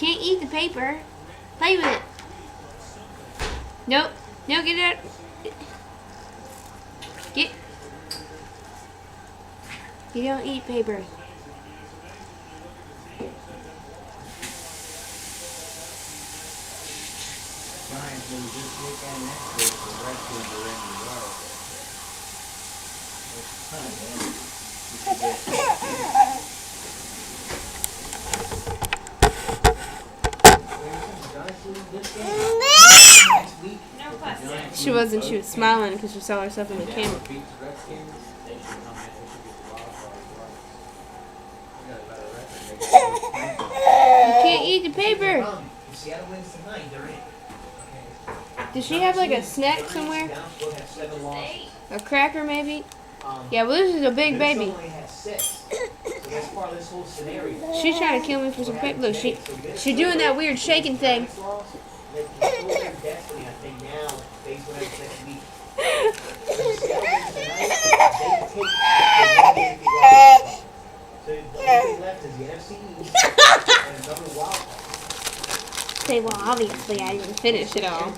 can't eat the paper. Play with it. Nope. No, get it out. Get. You don't eat paper. She wasn't. She was smiling because she saw herself in the camera. You can't eat the paper. Does she have like a snack somewhere? A cracker maybe? Yeah, well this is a big baby. She's trying to kill me for some paper. Look, she's doing that weird shaking thing. Say, well, obviously I didn't finish it all.